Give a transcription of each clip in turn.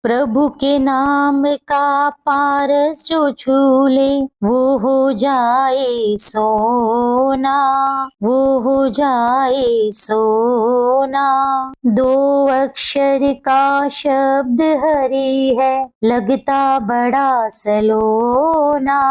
प्रभु के नाम का पारस जो छू ले वो हो जाए सोना, वो हो जाए सोना। दो अक्षर का शब्द हरि है, लगता बड़ा सलोना,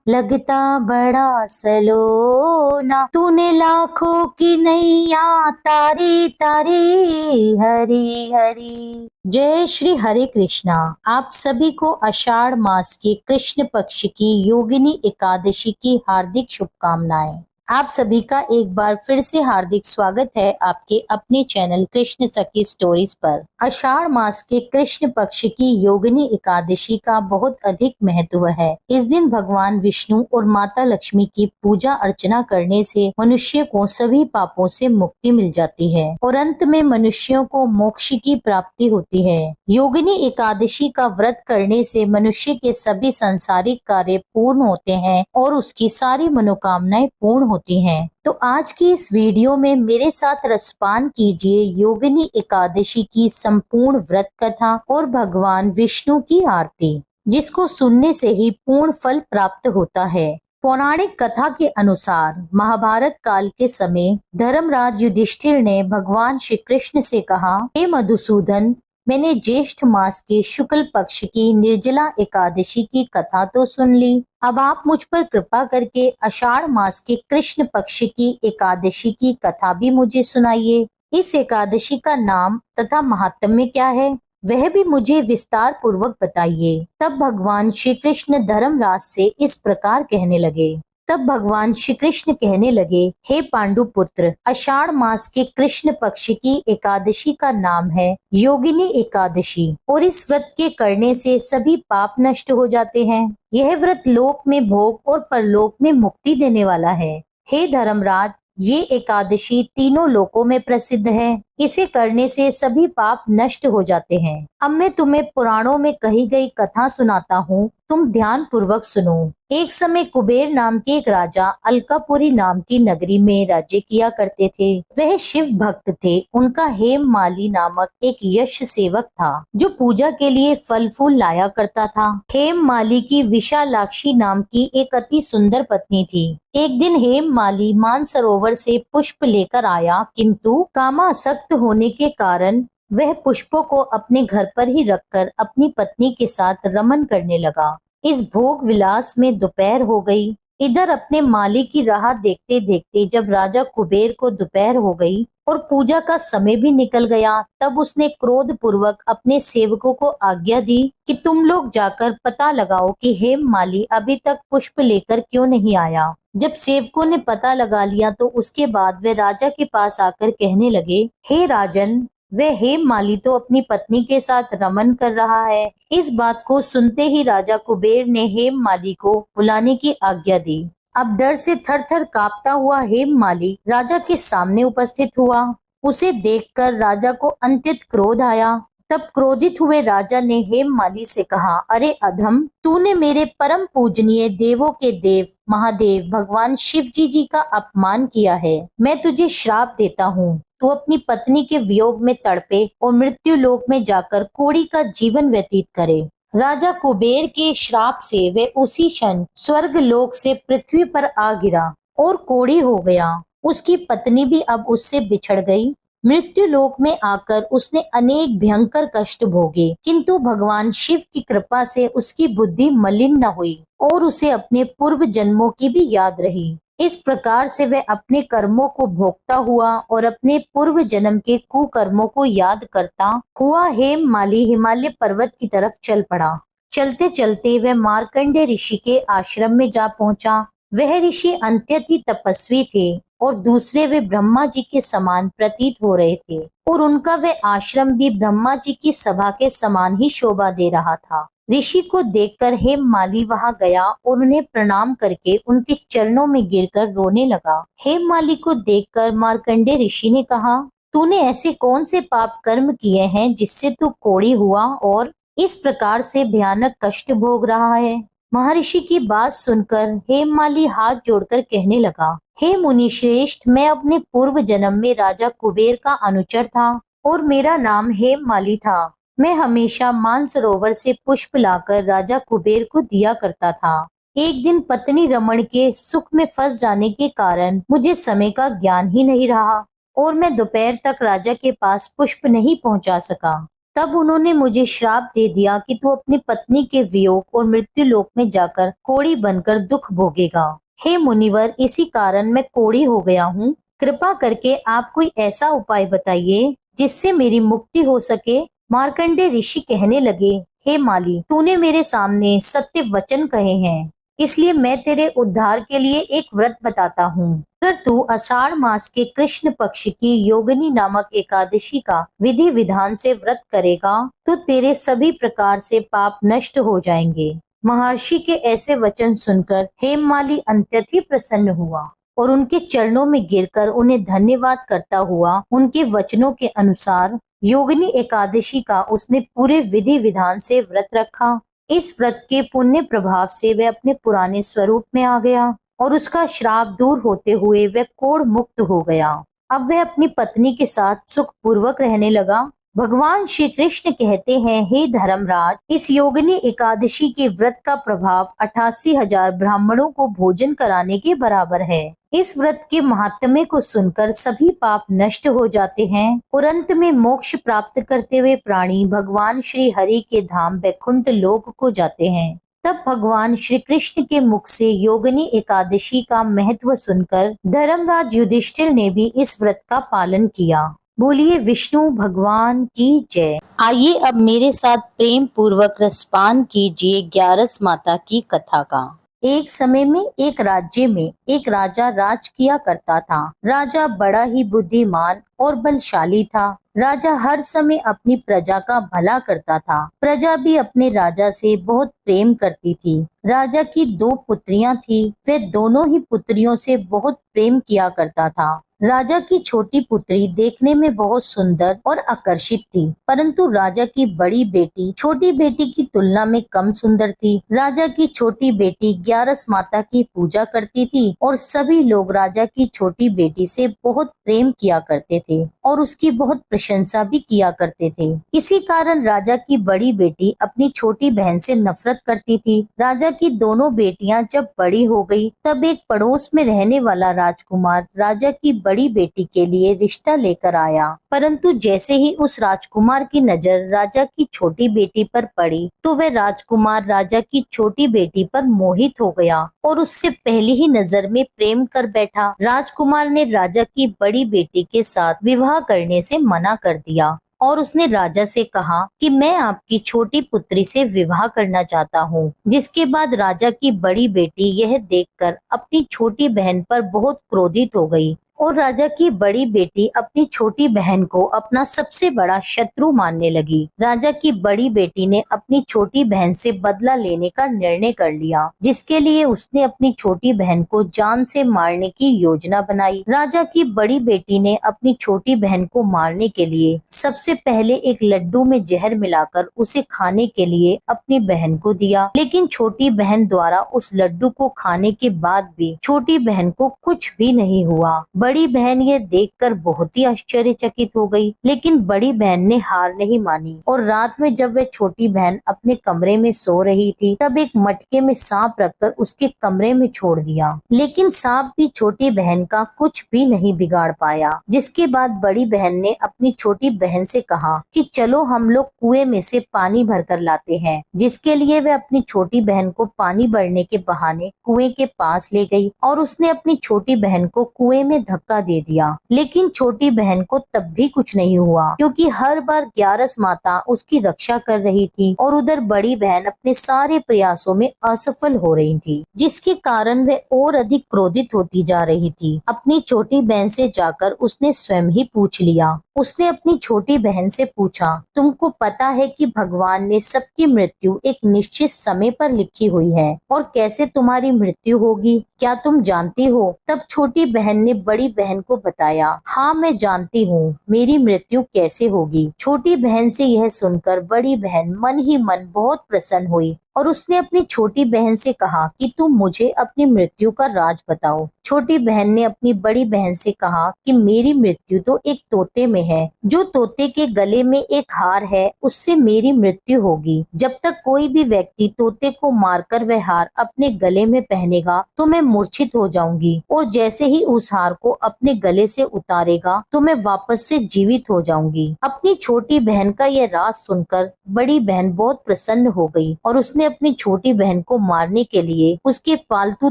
लगता बड़ा सलोना। तूने लाखों की नैया तारी तारी, हरि हरि। जय श्री हरे कृष्णा। आप सभी को आषाढ़ मास के कृष्ण पक्ष की योगिनी एकादशी की हार्दिक शुभकामनाएं। आप सभी का एक बार फिर से हार्दिक स्वागत है आपके अपने चैनल कृष्ण सखी स्टोरीज पर। आषाढ़ मास के कृष्ण पक्ष की योगिनी एकादशी का बहुत अधिक महत्व है। इस दिन भगवान विष्णु और माता लक्ष्मी की पूजा अर्चना करने से मनुष्य को सभी पापों से मुक्ति मिल जाती है और अंत में मनुष्यों को मोक्ष की प्राप्ति होती है। योगिनी एकादशी का व्रत करने से मनुष्य के सभी सांसारिक कार्य पूर्ण होते हैं और उसकी सारी मनोकामनाएं पूर्ण होती हैं। तो आज की इस वीडियो में मेरे साथ रसपान कीजिए योगिनी एकादशी की संपूर्ण व्रत कथा और भगवान विष्णु की आरती, जिसको सुनने से ही पूर्ण फल प्राप्त होता है। पौराणिक कथा के अनुसार महाभारत काल के समय धर्मराज युधिष्ठिर ने भगवान श्री कृष्ण से कहा, हे मधुसूदन, मैंने ज्येष्ठ मास के शुक्ल पक्ष की निर्जला एकादशी की कथा तो सुन ली, अब आप मुझ पर कृपा करके आषाढ़ मास के कृष्ण पक्ष की एकादशी की कथा भी मुझे सुनाइए। इस एकादशी का नाम तथा महात्म्य क्या है वह भी मुझे विस्तार पूर्वक बताइए। तब भगवान श्री कृष्ण धर्मराज से इस प्रकार कहने लगे। तब भगवान श्री कृष्ण कहने लगे, हे पांडु पुत्र, आषाढ़ मास के कृष्ण पक्ष की एकादशी का नाम है योगिनी एकादशी और इस व्रत के करने से सभी पाप नष्ट हो जाते हैं। यह व्रत लोक में भोग और परलोक में मुक्ति देने वाला है। हे धर्मराज, ये एकादशी तीनों लोकों में प्रसिद्ध है। इसे करने से सभी पाप नष्ट हो जाते हैं। अब मैं तुम्हें पुराणों में कही गई कथा सुनाता हूँ, तुम ध्यान पूर्वक सुनो। एक समय कुबेर नाम के एक राजा अलकापुरी नाम की नगरी में राज्य किया करते थे। वह शिव भक्त थे। उनका हेम माली नामक एक यश सेवक था जो पूजा के लिए फल फूल लाया करता था। हेम माली की विशालाक्षी नाम की एक अति सुंदर पत्नी थी। एक दिन हेम माली मानसरोवर से पुष्प लेकर आया, किंतु कामासक्त होने के कारण वह पुष्पों को अपने घर पर ही रखकर अपनी पत्नी के साथ रमन करने लगा। इस भोग विलास में दोपहर हो गई। इधर अपने माली की राह देखते देखते जब राजा कुबेर को दोपहर हो गई और पूजा का समय भी निकल गया, तब उसने क्रोध पूर्वक अपने सेवकों को आज्ञा दी कि तुम लोग जाकर पता लगाओ कि हेम माली अभी तक पुष्प लेकर क्यों नहीं आया। जब सेवकों ने पता लगा लिया तो उसके बाद वे राजा के पास आकर कहने लगे, हे राजन, वह हेम माली तो अपनी पत्नी के साथ रमन कर रहा है। इस बात को सुनते ही राजा कुबेर ने हेम माली को बुलाने की आज्ञा दी। अब डर से थर थर कांपता हुआ हेम माली राजा के सामने उपस्थित हुआ। उसे देखकर राजा को अत्यंत क्रोध आया। तब क्रोधित हुए राजा ने हेम माली से कहा, अरे अधम, तूने मेरे परम पूजनीय देवों के देव महादेव भगवान शिव जी का अपमान किया है। मैं तुझे श्राप देता हूँ, तू अपनी पत्नी के वियोग में तड़पे और मृत्यु लोक में जाकर कोढ़ी का जीवन व्यतीत करे। राजा कुबेर के श्राप से वे उसी क्षण स्वर्ग लोक से पृथ्वी पर आ गिरा और कोढ़ी हो गया। उसकी पत्नी भी अब उससे बिछड़ गई। मृत्यु लोक में आकर उसने अनेक भयंकर कष्ट भोगे, किंतु भगवान शिव की कृपा से उसकी बुद्धि मलिन न हुई और उसे अपने पूर्व जन्मों की भी याद रही। इस प्रकार से वह अपने कर्मों को भोगता हुआ और अपने पूर्व जन्म के कुकर्मों को याद करता हुआ हेम माली हिमालय पर्वत की तरफ चल पड़ा। चलते चलते वह मार्कंडे ऋषि के आश्रम में जा पहुंचा। वह ऋषि अत्यंत ही तपस्वी थे और दूसरे वे ब्रह्मा जी के समान प्रतीत हो रहे थे और उनका वह आश्रम भी ब्रह्मा जी की सभा के समान ही शोभा दे रहा था। ऋषि को देखकर हेम माली वहां गया और उन्हें प्रणाम करके उनके चरणों में गिरकर रोने लगा। हेम माली को देखकर मार्कंडे ऋषि ने कहा, तूने ऐसे कौन से पाप कर्म किए हैं जिससे तू कोढ़ी हुआ और इस प्रकार से भयानक कष्ट भोग रहा है। महर्षि की बात सुनकर हेम माली हाथ जोड़कर कहने लगा, हे मुनि श्रेष्ठ, मैं अपने पूर्व जन्म में राजा कुबेर का अनुचर था और मेरा नाम हेम माली था। मैं हमेशा मानसरोवर से पुष्प लाकर राजा कुबेर को दिया करता था। एक दिन पत्नी रमण के सुख में फंस जाने के कारण मुझे समय का ज्ञान ही नहीं रहा और मैं दोपहर तक राजा के पास पुष्प नहीं पहुंचा सका। तब उन्होंने मुझे श्राप दे दिया कि तू अपनी पत्नी के वियोग और मृत्यु लोक में जाकर कोढ़ी बनकर दुख भोगेगा। हे मुनिवर, इसी कारण मैं कोढ़ी हो गया हूँ। कृपा करके आप कोई ऐसा उपाय बताइए जिससे मेरी मुक्ति हो सके। मार्कंडे ऋषि कहने लगे, हे माली, तूने मेरे सामने सत्य वचन कहे हैं, इसलिए मैं तेरे उद्धार के लिए एक व्रत बताता हूँ। अगर तू आषाढ़ मास के कृष्ण पक्ष की योगिनी नामक एकादशी का विधि विधान से व्रत करेगा तो तेरे सभी प्रकार से पाप नष्ट हो जाएंगे। महर्षि के ऐसे वचन सुनकर हेममाली अत्यंत ही प्रसन्न हुआ और उनके चरणों में गिरकर उन्हें धन्यवाद करता हुआ उनके वचनों के अनुसार योगिनी एकादशी का उसने पूरे विधि विधान से व्रत रखा। इस व्रत के पुण्य प्रभाव से वह अपने पुराने स्वरूप में आ गया और उसका श्राप दूर होते हुए वह कोढ़ मुक्त हो गया। अब वह अपनी पत्नी के साथ सुख पूर्वक रहने लगा। भगवान श्री कृष्ण कहते हैं, हे धर्मराज, इस योगिनी एकादशी के व्रत का प्रभाव 88,000 ब्राह्मणों को भोजन कराने के बराबर है। इस व्रत के महात्म्य को सुनकर सभी पाप नष्ट हो जाते हैं और अंत में मोक्ष प्राप्त करते हुए प्राणी भगवान श्री हरि के धाम वैकुंठ लोक को जाते हैं। तब भगवान श्री कृष्ण के मुख से योगिनी एकादशी का महत्व सुनकर धर्मराज युधिष्ठिर ने भी इस व्रत का पालन किया। बोलिए विष्णु भगवान की जय। आइए अब मेरे साथ प्रेम पूर्वक रसपान कीजिए ग्यारस माता की कथा का। एक समय में एक राज्य में एक राजा राज किया करता था। राजा बड़ा ही बुद्धिमान और बलशाली था। राजा हर समय अपनी प्रजा का भला करता था। प्रजा भी अपने राजा से बहुत प्रेम करती थी। राजा की 2 पुत्रियां थी। वे दोनों ही पुत्रियों से बहुत प्रेम किया करता था। राजा की छोटी पुत्री देखने में बहुत सुंदर और आकर्षित थी, परंतु राजा की बड़ी बेटी छोटी बेटी की तुलना में कम सुंदर थी। राजा की छोटी बेटी ग्यारस माता की पूजा करती थी और सभी लोग राजा की छोटी बेटी से बहुत प्रेम किया करते थे और उसकी बहुत प्रशंसा भी किया करते थे। इसी कारण राजा की बड़ी बेटी अपनी छोटी बहन से नफरत करती थी। राजा की दोनों बेटियां जब बड़ी हो गई, तब एक पड़ोस में रहने वाला राजकुमार राजा की बड़ी बेटी के लिए रिश्ता लेकर आया, परंतु जैसे ही उस राजकुमार की नजर राजा की छोटी बेटी पर पड़ी तो वह राजकुमार राजा की छोटी बेटी पर मोहित हो गया और उससे पहली ही नजर में प्रेम कर बैठा। राजकुमार ने राजा की बड़ी बेटी के साथ विवाह करने से मना कर दिया और उसने राजा से कहा कि मैं आपकी छोटी पुत्री से विवाह करना चाहता हूँ। जिसके बाद राजा की बड़ी बेटी यह देखकर अपनी छोटी बहन पर बहुत क्रोधित हो गई और राजा की बड़ी बेटी अपनी छोटी बहन को अपना सबसे बड़ा शत्रु मानने लगी। राजा की बड़ी बेटी ने अपनी छोटी बहन से बदला लेने का निर्णय कर लिया, जिसके लिए उसने अपनी छोटी बहन को जान से मारने की योजना बनाई। राजा की बड़ी बेटी ने अपनी छोटी बहन को मारने के लिए सबसे पहले एक लड्डू में जहर मिलाकर उसे खाने के लिए अपनी बहन को दिया, लेकिन छोटी बहन द्वारा उस लड्डू को खाने के बाद भी छोटी बहन को कुछ भी नहीं हुआ। बड़ी बहन यह देखकर बहुत ही आश्चर्यचकित हो गई, लेकिन बड़ी बहन ने हार नहीं मानी और रात में जब वह छोटी बहन अपने कमरे में सो रही थी, तब एक मटके में सांप रखकर उसके कमरे में छोड़ दिया, लेकिन सांप भी छोटी बहन का कुछ भी नहीं बिगाड़ पाया। जिसके बाद बड़ी बहन ने अपनी छोटी बहन से कहा कि चलो हम लोग कुएं में से पानी भरकर लाते हैं, जिसके लिए वह अपनी छोटी बहन को पानी भरने के बहाने कुएं के पास ले गई और उसने अपनी छोटी बहन को कुएं में धक्का दे दिया, लेकिन छोटी बहन को तब भी कुछ नहीं हुआ, क्योंकि हर बार ग्यारस माता उसकी रक्षा कर रही थी और उधर बड़ी बहन अपने सारे प्रयासों में असफल हो रही थी, जिसके कारण वह और अधिक क्रोधित होती जा रही थी। अपनी छोटी बहन से जाकर उसने स्वयं ही पूछ लिया। उसने अपनी छोटी बहन से पूछा, तुमको पता है कि भगवान ने सबकी मृत्यु एक निश्चित समय पर लिखी हुई है और कैसे तुम्हारी मृत्यु होगी, क्या तुम जानती हो? तब छोटी बहन ने बड़ी बहन को बताया, हाँ मैं जानती हूँ मेरी मृत्यु कैसे होगी। छोटी बहन से यह सुनकर बड़ी बहन मन ही मन बहुत प्रसन्न हुई और उसने अपनी छोटी बहन से कहा कि तुम मुझे अपनी मृत्यु का राज बताओ। छोटी बहन ने अपनी बड़ी बहन से कहा कि मेरी मृत्यु तो एक तोते में है। जो तोते के गले में एक हार है उससे मेरी मृत्यु होगी। जब तक कोई भी व्यक्ति तोते को मारकर वह हार अपने गले में पहनेगा तो मैं मूर्छित हो जाऊंगी, और जैसे ही उस हार को अपने गले से उतारेगा तो मैं वापस से जीवित हो जाऊंगी। अपनी छोटी बहन का यह राज सुनकर बड़ी बहन बहुत प्रसन्न हो गई और उसने अपनी छोटी बहन को मारने के लिए उसके पालतू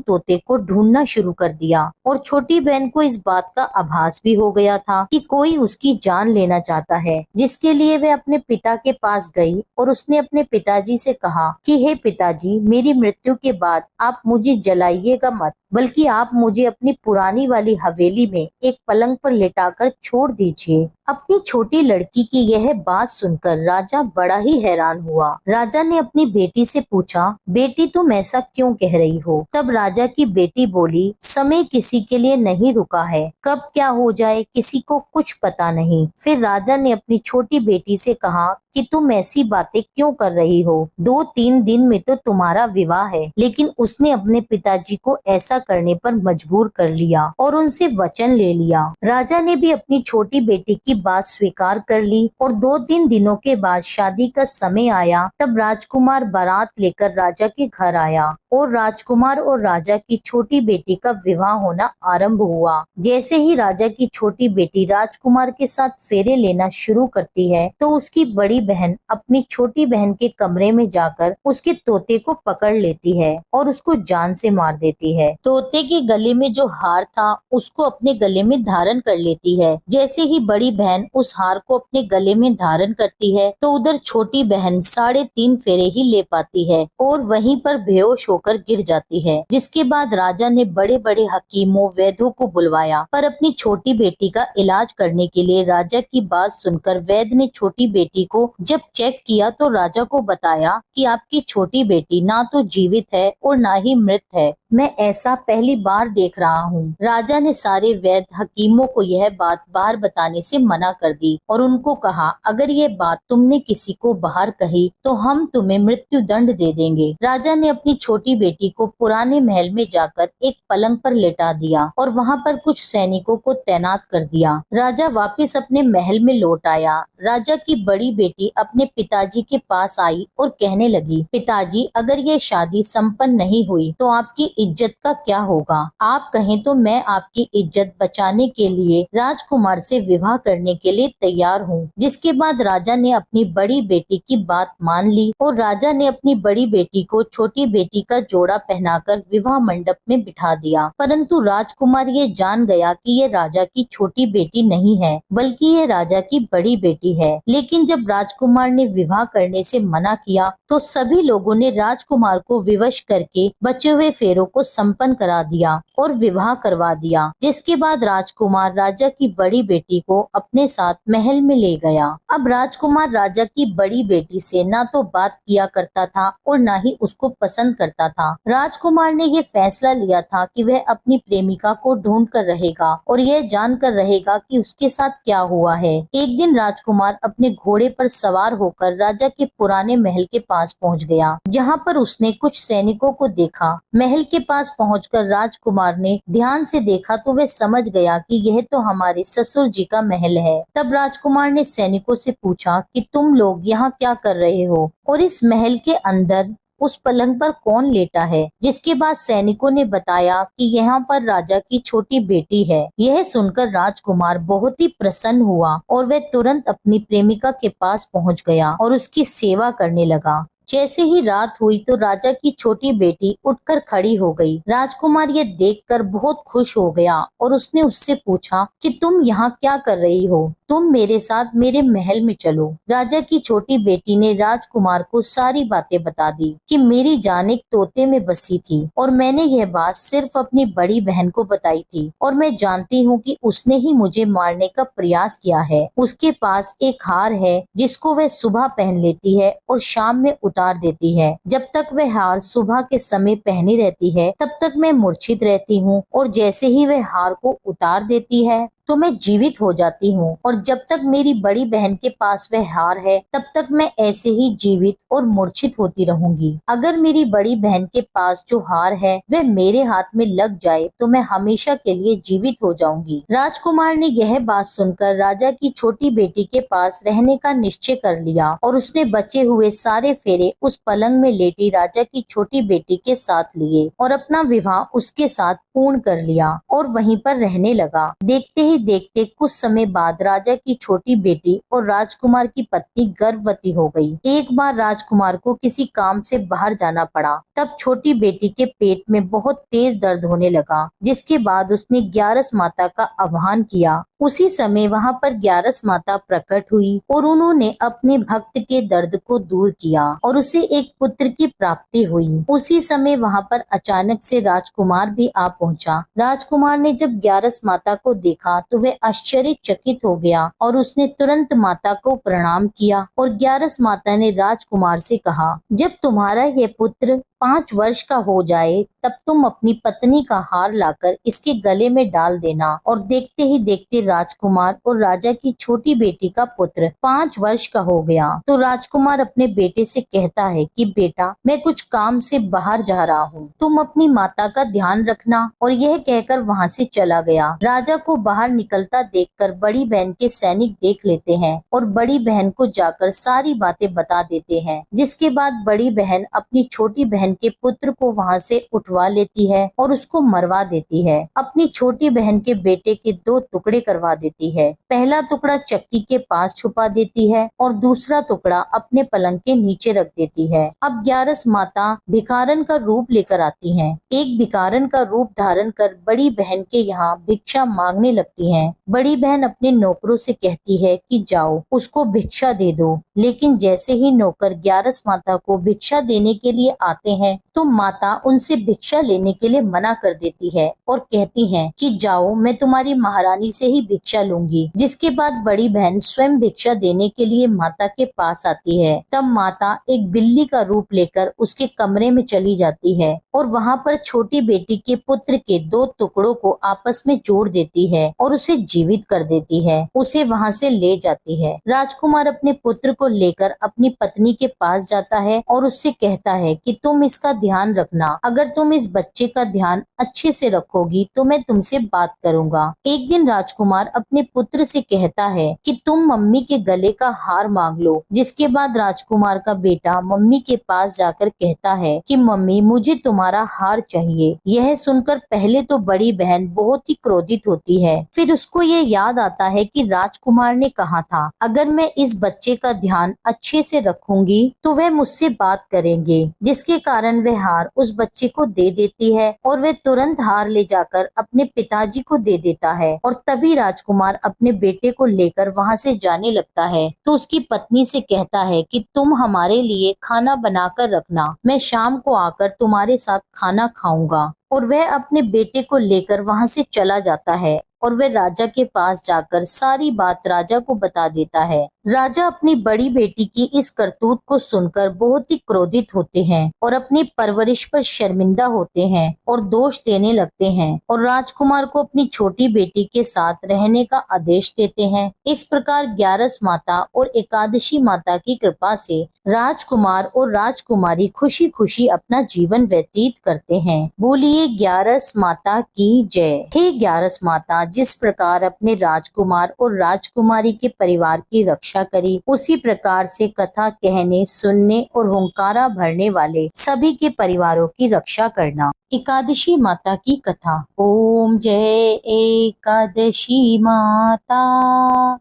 तोते को ढूंढना शुरू कर दिया। और छोटी बहन को इस बात का आभास भी हो गया था कि कोई उसकी जान लेना चाहता है, जिसके लिए वह अपने पिता के पास गई और उसने अपने पिताजी से कहा कि हे पिताजी, मेरी मृत्यु के बाद आप मुझे जलाइएगा मत, बल्कि आप मुझे अपनी पुरानी वाली हवेली में एक पलंग पर लिटाकर छोड़ दीजिए। अपनी छोटी लड़की की यह बात सुनकर राजा बड़ा ही हैरान हुआ। राजा ने अपनी बेटी से पूछा, बेटी तुम ऐसा क्यों कह रही हो? तब राजा की बेटी बोली, समय किसी के लिए नहीं रुका है, कब क्या हो जाए किसी को कुछ पता नहीं। फिर राजा ने अपनी छोटी बेटी से कहा कि तुम ऐसी बातें क्यों कर रही हो? 2-3 दिन में तो तुम्हारा विवाह है। लेकिन उसने अपने पिताजी को ऐसा करने पर मजबूर कर लिया और उनसे वचन ले लिया। राजा ने भी अपनी छोटी बेटी की बात स्वीकार कर ली और 2-3 दिनों के बाद शादी का समय आया। तब राजकुमार बारात लेकर राजा के घर आया और राजकुमार और राजा की छोटी बेटी का विवाह होना आरंभ हुआ। जैसे ही राजा की छोटी बेटी राजकुमार के साथ फेरे लेना शुरू करती है तो उसकी बड़ी बहन अपनी छोटी बहन के कमरे में जाकर उसके तोते को पकड़ लेती है और उसको जान से मार देती है। तोते के गले में जो हार था उसको अपने गले में धारण कर लेती है। जैसे ही बड़ी बहन उस हार को अपने गले में धारण करती है तो उधर छोटी बहन 3.5 फेरे ही ले पाती है और वहीं पर बेहोश होकर गिर जाती है। जिसके बाद राजा ने बड़े बड़े हकीमों वैद्यों को बुलवाया, पर अपनी छोटी बेटी का इलाज करने के लिए राजा की बात सुनकर वैद्य ने छोटी बेटी को जब चेक किया तो राजा को बताया कि आपकी छोटी बेटी ना तो जीवित है और ना ही मृत है। मैं ऐसा पहली बार देख रहा हूँ। राजा ने सारे वैद्य हकीमों को यह बात बाहर बताने से मना कर दी और उनको कहा, अगर ये बात तुमने किसी को बाहर कही तो हम तुम्हें मृत्यु दंड दे देंगे। राजा ने अपनी छोटी बेटी को पुराने महल में जाकर एक पलंग पर लेटा दिया और वहाँ पर कुछ सैनिकों को तैनात कर दिया। राजा वापिस अपने महल में लौट आया। राजा की बड़ी बेटी अपने पिताजी के पास आई और कहने लगी, पिताजी, अगर ये शादी संपन्न नहीं हुई तो आपकी इज्जत का क्या होगा? आप कहें तो मैं आपकी इज्जत बचाने के लिए राजकुमार से विवाह करने के लिए तैयार हूँ। जिसके बाद राजा ने अपनी बड़ी बेटी की बात मान ली और राजा ने अपनी बड़ी बेटी को छोटी बेटी का जोड़ा पहनाकर विवाह मंडप में बिठा दिया। परंतु राजकुमार ये जान गया कि ये राजा की छोटी बेटी नहीं है, बल्कि ये राजा की बड़ी बेटी है। लेकिन जब राजकुमार ने विवाह करने से मना किया तो सभी लोगों ने राजकुमार को विवश करके बचे हुए फेरों को संपन्न करा दिया और विवाह करवा दिया। जिसके बाद राजकुमार राजा की बड़ी बेटी को अपने साथ महल में ले गया। अब राजकुमार राजा की बड़ी बेटी से ना तो बात किया करता था और ना ही उसको पसंद करता था। राजकुमार ने ये फैसला लिया था कि वह अपनी प्रेमिका को ढूंढ कर रहेगा और यह जानकर रहेगा कि उसके साथ क्या हुआ है। एक दिन राजकुमार अपने घोड़े पर सवार होकर राजा के पुराने महल के पास पहुंच गया, जहां पर उसने कुछ सैनिकों को देखा। महल के पास पहुंचकर राजकुमार ने ध्यान से देखा तो वह समझ गया कि यह तो हमारे ससुर जी का महल है। तब राजकुमार ने सैनिकों से पूछा कि तुम लोग यहाँ क्या कर रहे हो और इस महल के अंदर उस पलंग पर कौन लेटा है? जिसके बाद सैनिकों ने बताया कि यहाँ पर राजा की छोटी बेटी है। यह सुनकर राजकुमार बहुत ही प्रसन्न हुआ और वह तुरंत अपनी प्रेमिका के पास पहुँच गया और उसकी सेवा करने लगा। जैसे ही रात हुई तो राजा की छोटी बेटी उठकर खड़ी हो गई। राजकुमार ये देखकर बहुत खुश हो गया और उसने उससे पूछा कि तुम यहाँ क्या कर रही हो? तुम मेरे साथ मेरे महल में चलो। राजा की छोटी बेटी ने राजकुमार को सारी बातें बता दी कि मेरी जान एक तोते में बसी थी और मैंने यह बात सिर्फ अपनी बड़ी बहन को बताई थी और मैं जानती हूँ कि उसने ही मुझे मारने का प्रयास किया है। उसके पास एक हार है जिसको वह सुबह पहन लेती है और शाम में उतार देती है। जब तक वह हार सुबह के समय पहनी रहती है तब तक मैं मूर्छित रहती हूँ और जैसे ही वह हार को उतार देती है तो मैं जीवित हो जाती हूँ, और जब तक मेरी बड़ी बहन के पास वह हार है तब तक मैं ऐसे ही जीवित और मूर्छित होती रहूंगी। अगर मेरी बड़ी बहन के पास जो हार है वह मेरे हाथ में लग जाए तो मैं हमेशा के लिए जीवित हो जाऊंगी। राजकुमार ने यह बात सुनकर राजा की छोटी बेटी के पास रहने का निश्चय कर लिया और उसने बचे हुए सारे फेरे उस पलंग में लेटी राजा की छोटी बेटी के साथ लिए और अपना विवाह उसके साथ पूर्ण कर लिया और वहीं पर रहने लगा। देखते ही देखते कुछ समय बाद राजा की छोटी बेटी और राजकुमार की पत्नी गर्भवती हो गई। एक बार राजकुमार को किसी काम से बाहर जाना पड़ा। तब छोटी बेटी के पेट में बहुत तेज दर्द होने लगा, जिसके बाद उसने ग्यारस माता का आह्वान किया। उसी समय वहां पर ग्यारस माता प्रकट हुई और उन्होंने अपने भक्त के दर्द को दूर किया और उसे एक पुत्र की प्राप्ति हुई। उसी समय वहां पर अचानक से राजकुमार भी आ पहुंचा। राजकुमार ने जब ग्यारस माता को देखा तो वह आश्चर्यचकित हो गया और उसने तुरंत माता को प्रणाम किया और ग्यारस माता ने राजकुमार से कहा, जब तुम्हारा यह पुत्र 5 वर्ष का हो जाए तब तुम अपनी पत्नी का हार लाकर इसके गले में डाल देना। और देखते ही देखते राजकुमार और राजा की छोटी बेटी का पुत्र 5 वर्ष का हो गया। तो राजकुमार अपने बेटे से कहता है कि बेटा, मैं कुछ काम से बाहर जा रहा हूँ, तुम अपनी माता का ध्यान रखना। और यह कहकर वहाँ से चला गया। राजा को बाहर निकलता देखकर बड़ी बहन के सैनिक देख लेते हैं और बड़ी बहन को जाकर सारी बातें बता देते हैं, जिसके बाद बड़ी बहन अपनी छोटी बहन के पुत्र को वहां से उठवा लेती है और उसको मरवा देती है। अपनी छोटी बहन के बेटे के 2 टुकड़े करवा देती है। पहला टुकड़ा चक्की के पास छुपा देती है और दूसरा टुकड़ा अपने पलंग के नीचे रख देती है। अब ग्यारस माता भिखारन का रूप लेकर आती हैं। एक भिखारन का रूप धारण कर बड़ी बहन के यहाँ भिक्षा मांगने लगती हैं। बड़ी बहन अपने नौकरों से कहती है कि जाओ उसको भिक्षा दे दो, लेकिन जैसे ही नौकर ग्यारस माता को भिक्षा देने के लिए आते हैं तो माता उनसे भिक्षा लेने के लिए मना कर देती है और कहती है कि जाओ, मैं तुम्हारी महारानी से ही भिक्षा लूंगी। जिसके बाद बड़ी बहन स्वयं भिक्षा देने के लिए माता के पास आती है। तब माता एक बिल्ली का रूप लेकर उसके कमरे में चली जाती है और वहाँ पर छोटी बेटी के पुत्र के 2 टुकड़ों को आपस में जोड़ देती है और उसे जीवित कर देती है। उसे वहाँ से ले जाती है। राजकुमार अपने पुत्र को लेकर अपनी पत्नी के पास जाता है और उससे कहता है कि तुम इसका ध्यान रखना। अगर तुम इस बच्चे का ध्यान अच्छे से रखोगी तो मैं तुमसे बात करूंगा। एक दिन राजकुमार अपने पुत्र से कहता है कि तुम मम्मी के गले का हार मांग लो। जिसके बाद राजकुमार का बेटा मम्मी के पास जाकर कहता है कि मम्मी, मुझे तुम्हारा हार चाहिए। यह सुनकर पहले तो बड़ी बहन बहुत ही क्रोधित होती है। फिर उसको ये याद आता है कि राजकुमार ने कहा था अगर मैं इस बच्चे का ध्यान अच्छे से रखूंगी तो वह मुझसे बात करेंगे, जिसके कारण वह हार उस बच्चे को दे देती है और वह तुरंत हार ले जाकर अपने पिताजी को दे देता है। और तभी राजकुमार अपने बेटे को लेकर वहाँ से जाने लगता है तो उसकी पत्नी से कहता है कि तुम हमारे लिए खाना बनाकर रखना, मैं शाम को आकर तुम्हारे साथ खाना खाऊंगा। और वह अपने बेटे को लेकर वहाँ से चला जाता है और वह राजा के पास जाकर सारी बात राजा को बता देता है। राजा अपनी बड़ी बेटी की इस करतूत को सुनकर बहुत ही क्रोधित होते हैं और अपनी परवरिश पर शर्मिंदा होते हैं और दोष देने लगते हैं और राजकुमार को अपनी छोटी बेटी के साथ रहने का आदेश देते हैं। इस प्रकार ग्यारस माता और एकादशी माता की कृपा से राजकुमार और राजकुमारी खुशी खुशी अपना जीवन व्यतीत करते हैं। बोलिए ग्यारस माता की जय। हे ग्यारस माता, जिस प्रकार अपने राजकुमार और राजकुमारी के परिवार की रक्षा करी, उसी प्रकार से कथा कहने, सुनने और हुंकारा भरने वाले सभी के परिवारों की रक्षा करना। एकादशी माता की कथा। ओम जय एकादशी माता,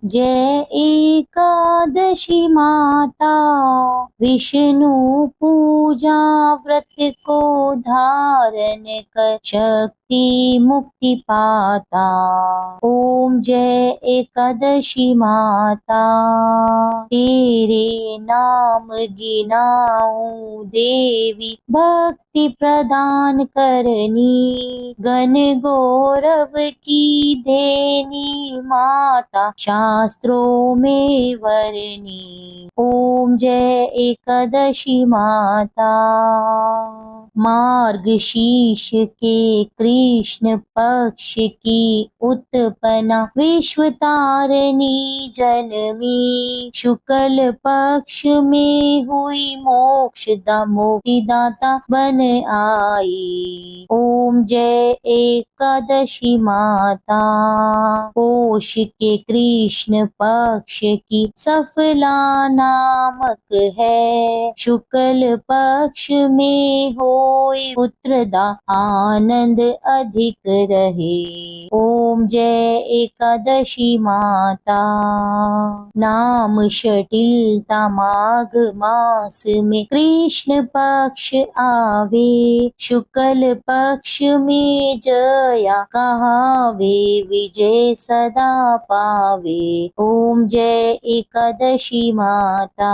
जय एकादशी माता। विष्णु पूजा व्रत को धारण कर शक्ति मुक्ति पाता। ओम जय एकादशी माता, तेरे नाम गिनाऊं देवी, भक्ति प्रदान करनी, गण गौरव की देनी माता, शास्त्रों में वरनी। ओम जय एकादशी माता। मार्गशीर्ष के कृष्ण पक्ष की उत्पन्ना विश्व तारिणी जन्मी। शुक्ल पक्ष में हुई मोक्षदा मुक्तिदाता बन आई। ओम जय एकादशी माता। पोष के कृष्ण पक्ष की सफला नामक है। शुक्ल पक्ष में होए पुत्रदा आनंद अधिक रहे। ओम जय एकादशी माता। नाम शटिलता माघ मास में कृष्ण पक्ष आवे। शुक्ल पक्ष में जया कहावे विजय सदा पावे। ओम जय एकादशी माता।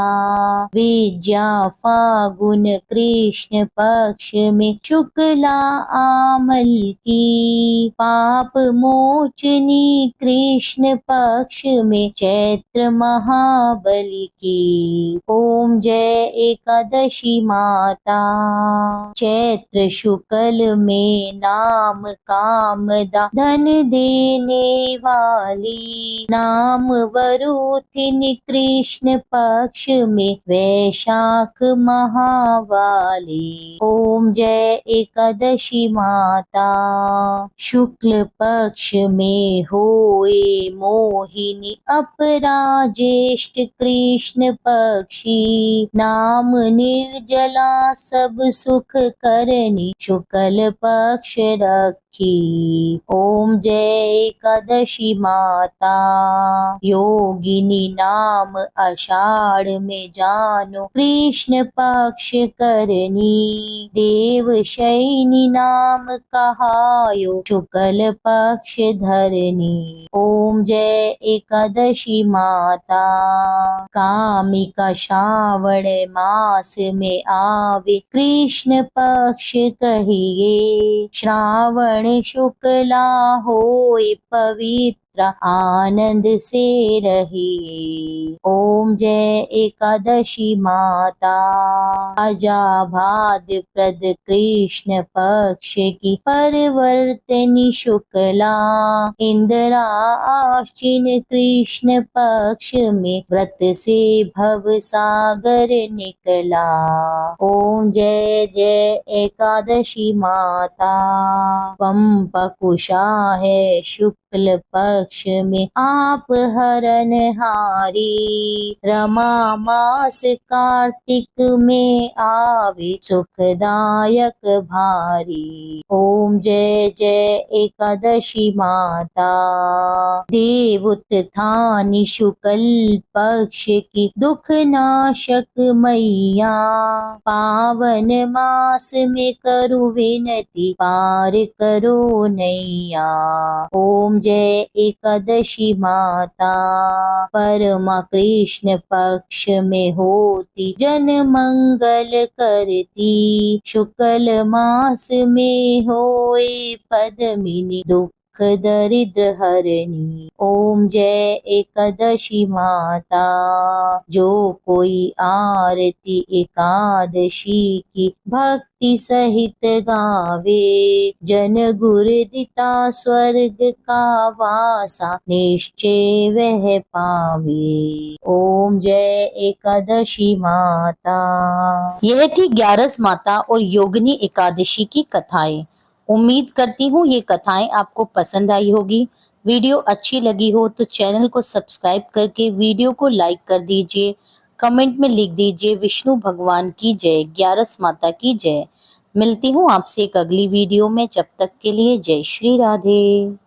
विद्या फागुन कृष्ण पक्ष में शुक्ला आमल की। पाप मोचनी कृष्ण पक्ष में चैत्र महाबली की। ओम जय एकादशी माता। चैत्र शुक्ल में नाम कामदा धन देने वाली। नाम वरुथिन कृष्ण पक्ष में वैशाख महावाली। ओम जय एकादशी माता। शुक्ल पक्ष में होए मोहिनी अपरा ज्येष्ठ कृष्ण पक्षी। नाम निर्जला सब सुख करनी शुक्ल पक्ष रखी। ओम जय एकादशी माता। योगिनी नाम आषाढ़ में जानो कृष्ण पक्ष करनी। देव शयनी नाम कहायो शुक्ल पक्ष धरनी। ओम जय एकादशी माता। कामिका श्रावण मास में आवे कृष्ण पक्ष कहिए। श्रावण शुक्ला होए पवित्र आनंद से रहिए। ओम जय एकादशी माता। अजाभाद प्रद कृष्ण पक्ष की परिवर्तनी शुक्ला। इंदिरा आश्विन कृष्ण पक्ष में व्रत से भव सागर निकला। ओम जय जय एकादशी माता। पंपकुशा है शुक्ल पक्ष में आप हरन हारी। रमा मास कार्तिक में आवे सुखदायक भारी। ओम जय जय एकादशी माता। देव उत्थानी शुक्ल पक्ष की दुख नाशक मैया। पावन मास में करु विनती पार करो नैया। ओम जय एकादशी माता। परमा कृष्ण पक्ष में होती जन मंगल करती। शुक्ल मास में होए पद्मिनी दुख दरिद्र हरणी। ओम जय एकादशी माता। जो कोई आरती एकादशी की भक्ति सहित गावे। जन गुर दिता स्वर्ग का वासा निश्चय वह पावे। ओम जय एकादशी माता। यह थी ग्यारस माता और योगिनी एकादशी की कथाएं। उम्मीद करती हूँ ये कथाएं आपको पसंद आई होगी। वीडियो अच्छी लगी हो तो चैनल को सब्सक्राइब करके वीडियो को लाइक कर दीजिए। कमेंट में लिख दीजिए विष्णु भगवान की जय, ग्यारस माता की जय। मिलती हूँ आपसे एक अगली वीडियो में। जब तक के लिए जय श्री राधे।